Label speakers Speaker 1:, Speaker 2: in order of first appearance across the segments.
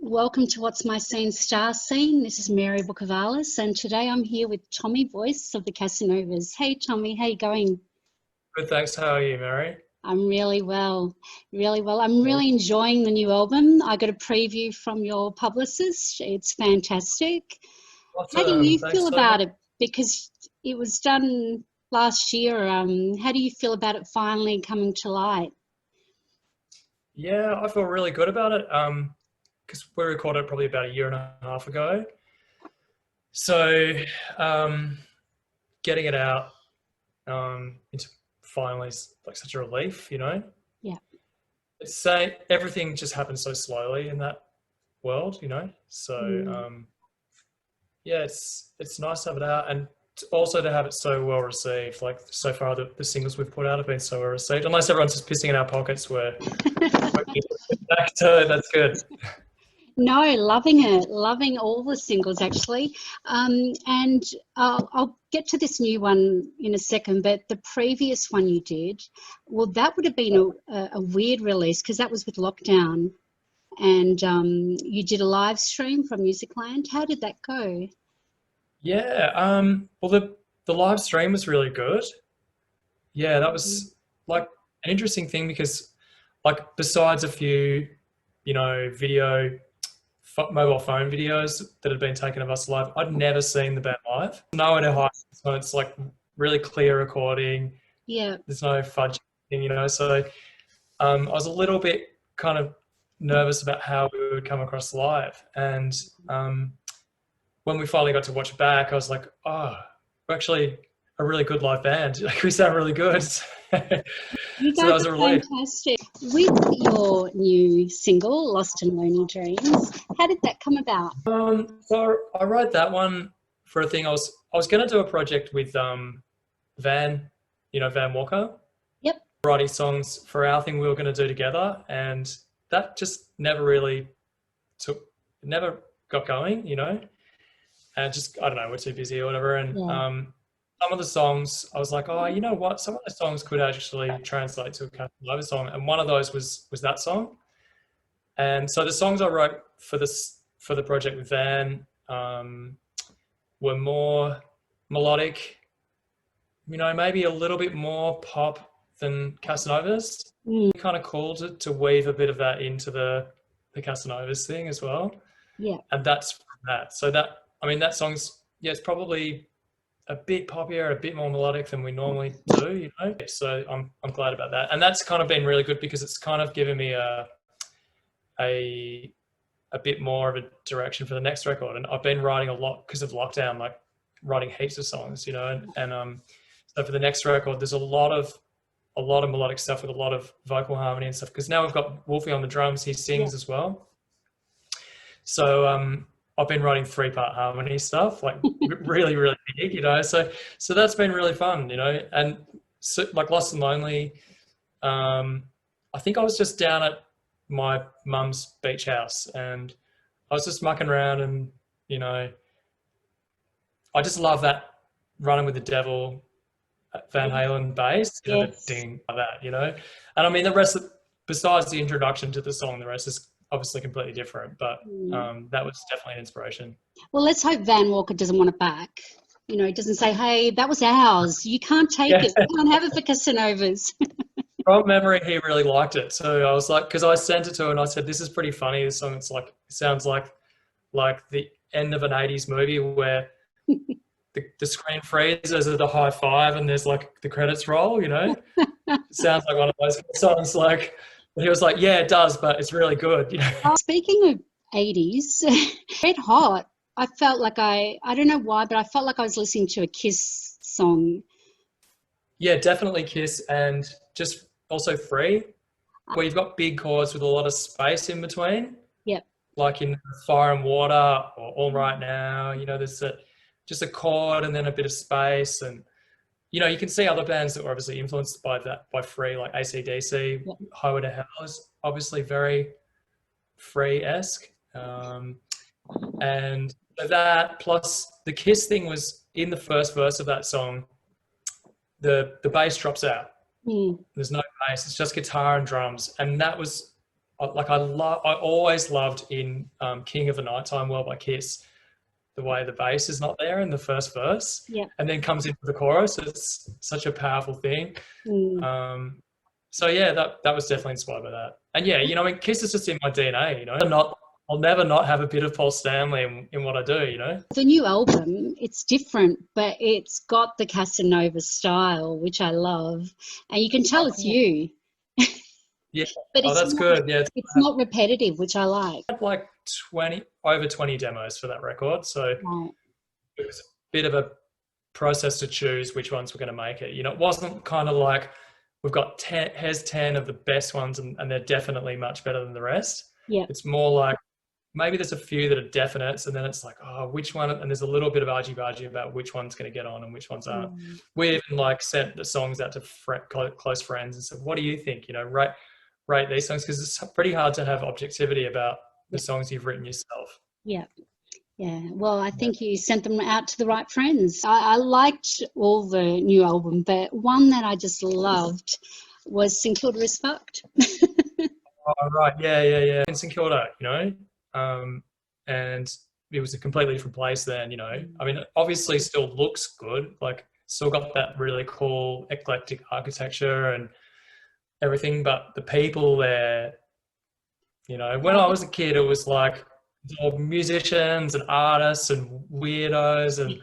Speaker 1: Welcome to What's My Scene Star Scene. This is Mary Bukavalis, and today I'm here with Tommy Voice of the Casanovas. Hey Tommy, how you going?
Speaker 2: Good, thanks. How are you, Mary?
Speaker 1: I'm really well, really well. I'm
Speaker 2: Good.
Speaker 1: really enjoying the new album. I got a preview from your publicist. It's fantastic. How do
Speaker 2: Awesome.
Speaker 1: you
Speaker 2: Thanks
Speaker 1: feel
Speaker 2: so much.
Speaker 1: about it? Because it was done last year. How do you feel about it finally coming to light?
Speaker 2: Yeah, I feel really good about it. Because we recorded it probably about a year and a half ago. So, um, getting it out into finally like such a relief, you know.
Speaker 1: Yeah.
Speaker 2: It's say everything just happens so slowly in that world, you know. So,
Speaker 1: Mm.
Speaker 2: yeah, it's nice to have it out, and also to have it so well received. Like so far, the singles we've put out have been so well received. Unless everyone's just pissing in our pockets, we're back to it. That's good.
Speaker 1: No, loving it, loving all the singles actually. And I'll get to this new one in a second, but the previous one you did, well, that would have been a weird release because that was with lockdown. And you did a live stream from Musicland. How did that go?
Speaker 2: Yeah. Well, the live stream was really good. Yeah, that
Speaker 1: Mhm.
Speaker 2: was like an interesting thing because, like, besides a few, mobile phone videos that had been taken of us live, I'd never seen the band live. No one to hide, so it's like really clear recording.
Speaker 1: Yeah.
Speaker 2: There's no fudging, you know. So I was a little bit kind of nervous about how we would come across live, and um, when we finally got to watch it back, I was like, oh, we're actually a really good live band. Like we sound really good. So that
Speaker 1: You guys
Speaker 2: was a
Speaker 1: are
Speaker 2: relief.
Speaker 1: fantastic. With your new single, Lost and Lonely Dreams, how did that come about?
Speaker 2: So I wrote that one for a thing. I was going to do a project with Van, Van Walker,
Speaker 1: Yep.
Speaker 2: writing songs for our thing we were going to do together, and that just never really took, never got going, and just I don't know, we're too busy or whatever. And
Speaker 1: Yeah.
Speaker 2: some of the songs, I was like, oh, you know what? Some of the songs could actually translate to a Casanova song, and one of those was that song. And so the songs I wrote for the project with Van were more melodic, maybe a little bit more pop than Casanova's.
Speaker 1: Mm,
Speaker 2: Kind of cool to weave a bit of that into the Casanovas thing as well,
Speaker 1: yeah.
Speaker 2: and that's from that. So that that song's it's probably a bit poppier, a bit more melodic than we normally do. So I'm glad about that, and that's kind of been really good because it's kind of given me a a bit more of a direction for the next record. And I've been writing a lot because of lockdown, like writing heaps of songs, and so for the next record, there's a lot of melodic stuff with a lot of vocal harmony and stuff. Because now we've got Wolfie on the drums, he
Speaker 1: Yeah.
Speaker 2: sings as well. So I've been writing three-part harmony stuff, like really, really big, So that's been really fun, And so, like Lost and Lonely, I think I was just down at my mum's beach house, and I was just mucking around, and you know, I just love that running with the devil Van
Speaker 1: Yeah.
Speaker 2: Halen bass, the
Speaker 1: Yes.
Speaker 2: ding like that. And I mean the rest besides the introduction to the song, the rest is obviously completely different, but
Speaker 1: Mm.
Speaker 2: that was definitely an inspiration.
Speaker 1: Well, let's hope Van Walker doesn't want it back. He doesn't say, hey, that was ours. You can't take
Speaker 2: Yeah,
Speaker 1: it. You can't have it for Casanovas.
Speaker 2: from memory, he really liked it. So I was like, because I sent it to him and I said, "This is pretty funny. This song, it sounds like the end of an '80s movie where the screen freezes at the high five and there's like the credits roll. It sounds like one of those songs." Like, but he was like, "Yeah, it does, but it's really good."
Speaker 1: Speaking of 80s, Red Hot, I felt like I don't know why, but I felt like I was listening to a Kiss song.
Speaker 2: Yeah, definitely Kiss, and just also Free, where you've got big chords with a lot of space in between,
Speaker 1: Yep.
Speaker 2: like in Fire and Water or All Right Now. There's just a chord and then a bit of space, and you can see other bands that were obviously influenced by Free, like AC/DC.
Speaker 1: Yep.
Speaker 2: Highway to Hell is obviously very Free-esque, and that plus the Kiss thing was in the first verse of that song. The bass drops out.
Speaker 1: Mm.
Speaker 2: There's no bass. It's just guitar and drums, and that was I always loved in King of the Nighttime World by Kiss, the way the bass is not there in the first verse
Speaker 1: Yeah.
Speaker 2: and then comes into the chorus. It's such a powerful thing.
Speaker 1: Mm.
Speaker 2: So yeah, that was definitely inspired by that. And yeah, you know, I mean, Kiss is just in my DNA, you know. I'll never not have a bit of Paul Stanley in what I do, you know.
Speaker 1: The new album, it's different, but it's got the Casanova style, which I love, and you can tell it's you.
Speaker 2: Yeah.
Speaker 1: But
Speaker 2: Oh, that's good. Yeah.
Speaker 1: It's not repetitive, which I like.
Speaker 2: I had like over 20 demos for that record, so
Speaker 1: Right.
Speaker 2: it was a bit of a process to choose which ones were going to make it. You know, it wasn't kind of like we've got 10, here's 10 of the best ones and they're definitely much better than the rest.
Speaker 1: Yeah.
Speaker 2: It's more like maybe there's a few that are definites and then it's like, oh, which one? And there's a little bit of argy-bargy about which one's going to get on and which ones aren't. We even like sent the songs out to close friends and said, what do you think? You know, rate these songs, because it's pretty hard to have objectivity about the songs you've written yourself.
Speaker 1: Yeah. Yeah, well, I think you sent them out to the right friends. I liked all the new album, but one that I just loved was St Kilda is Fucked.
Speaker 2: Oh, right, yeah. In St Kilda, you know, and it was a completely different place then, you know. I mean, it obviously still looks good, like still got that really cool eclectic architecture and everything, but the people there, you know, when I was a kid, it was like all musicians and artists and weirdos and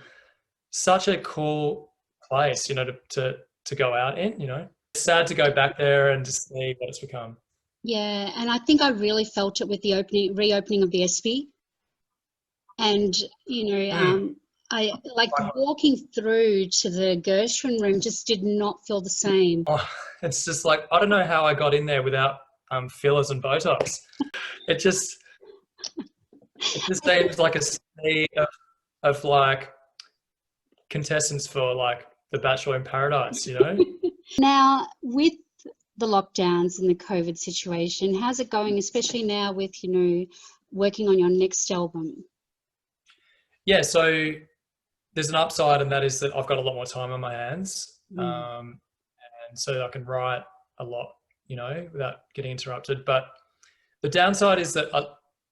Speaker 2: such a cool place, you know, to go out in, you know. It's sad to go back there and to see what it's become.
Speaker 1: Yeah, and I think I really felt it with the reopening of the Espy. And, you know, I like walking through to the Gershwin room just did not feel the same.
Speaker 2: Oh, it's just like, I don't know how I got in there without fillers and Botox. It just seems like a sea of like contestants for like The Bachelor in Paradise, you know?
Speaker 1: Now, with the lockdowns and the COVID situation, how's it going, especially now with, you know, working on your next album?
Speaker 2: Yeah, so there's an upside, and that is that I've got a lot more time on my hands. And so I can write a lot, you know, without getting interrupted. But the downside is that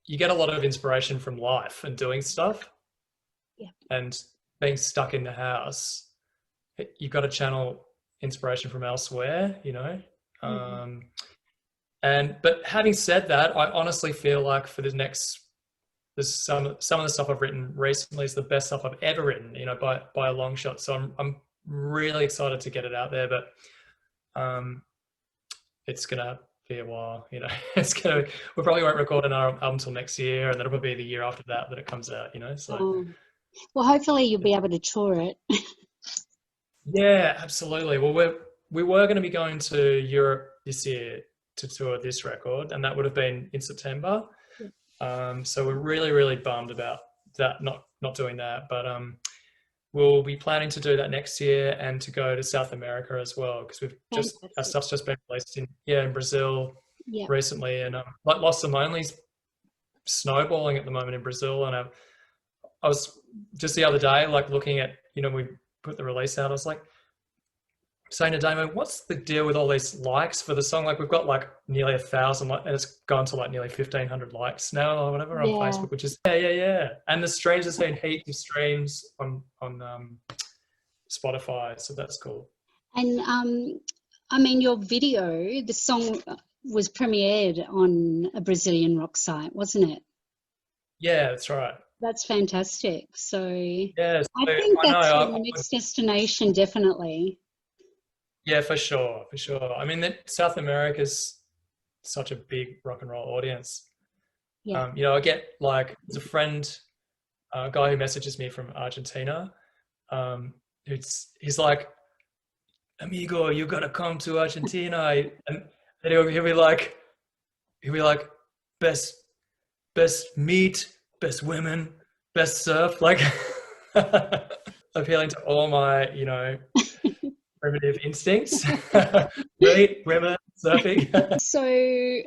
Speaker 2: you get a lot of inspiration from life and doing stuff.
Speaker 1: Yeah.
Speaker 2: And being stuck in the house, you've got to channel inspiration from elsewhere, you know. But having said that, I honestly feel like for the next, there's some of the stuff I've written recently is the best stuff I've ever written, you know, by a long shot. So I'm really excited to get it out there, but it's gonna be a while, you know. We probably won't record an album until next year, and that'll probably be the year after that it comes out, you know. So
Speaker 1: well, hopefully you'll be able to tour it.
Speaker 2: Yeah, absolutely. Well, we were going to be going to Europe this year to tour this record, and that would have been in September. So we're really, really bummed about that, not doing that. But we'll be planning to do that next year and to go to South America as well, because our stuff's just been released in Brazil recently, and like Lost and Lonely's snowballing at the moment in Brazil. And I was just the other day like looking at, you know, we put the release out, I was like saying to Damo, what's the deal with all these likes for the song? Like we've got like nearly 1,000 and it's gone to like nearly 1,500 likes now or whatever on Facebook, which is yeah. And the streams, has seen heaps of streams on Spotify, so that's cool.
Speaker 1: And I mean, your video, the song was premiered on a Brazilian rock site, wasn't it?
Speaker 2: Yeah, that's right.
Speaker 1: That's fantastic. So
Speaker 2: yeah, so
Speaker 1: I think that's your next destination, definitely.
Speaker 2: Yeah, for sure. I mean, South America's such a big rock and roll audience.
Speaker 1: Yeah.
Speaker 2: You know, I get like, there's a friend, a guy who messages me from Argentina. He's like, amigo, you gotta come to Argentina, and he'll be like, best meat, best women, best surf, like appealing to all my, you know, primitive instincts. Meat, women, surfing.
Speaker 1: So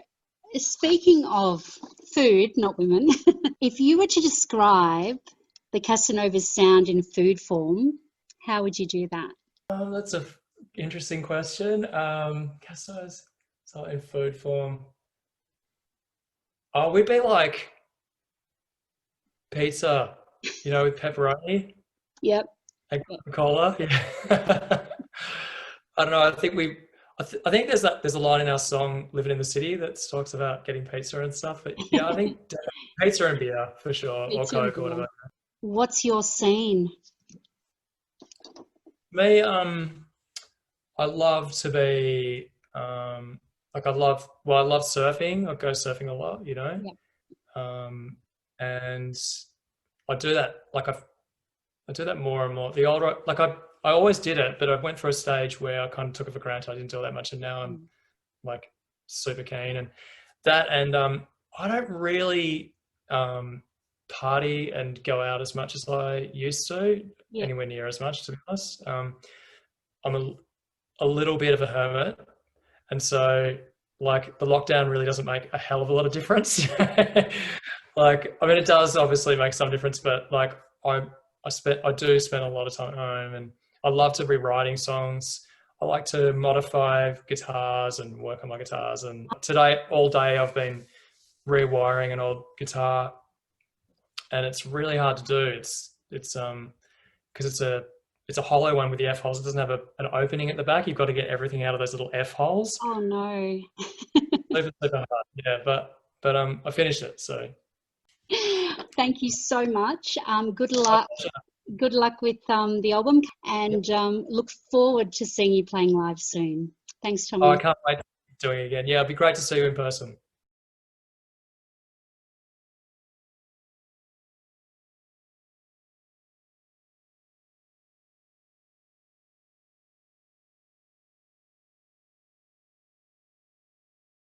Speaker 1: speaking of food, not women, if you were to describe the Casanova's sound in food form, how would you do that?
Speaker 2: That's an interesting question. Casanova's in food form. Oh, we'd be like pizza, you know, with pepperoni
Speaker 1: Yep.
Speaker 2: and Coca-Cola. Yeah. I don't know. I think there's a line in our song "Living in the City" that talks about getting pizza and stuff. But yeah, I think pizza and beer for sure, or
Speaker 1: Pizza and
Speaker 2: Coke or
Speaker 1: beer.
Speaker 2: whatever.
Speaker 1: What's your scene?
Speaker 2: Me, I love to be like I love surfing. I go surfing a lot, you know,
Speaker 1: Yep.
Speaker 2: um, and I do that I do that more and more. The older, like I always did it, but I went through a stage where I kind of took it for granted. I didn't do it that much, and now I'm
Speaker 1: Mm.
Speaker 2: like super keen and that. And I don't really um, party and go out as much as I used to,
Speaker 1: Yep.
Speaker 2: anywhere near as much, to be honest. I'm a little bit of a hermit, and so like the lockdown really doesn't make a hell of a lot of difference. Like, I mean, it does obviously make some difference, but like I I do spend a lot of time at home, and I love to be writing songs. I like to modify guitars and work on my guitars. And today, all day, I've been rewiring an old guitar, and it's really hard to do. It's because it's a hollow one with the F holes. It doesn't have an opening at the back. You've got to get everything out of those little F holes.
Speaker 1: Oh no.
Speaker 2: Super hard. Yeah, but I finished it. So
Speaker 1: Thank you so much. Good luck. Good luck with the album, and look forward to seeing you playing live soon. Thanks,
Speaker 2: oh, I
Speaker 1: Tommy.
Speaker 2: can't wait to doing it again. Yeah, it'd be great to see you in person.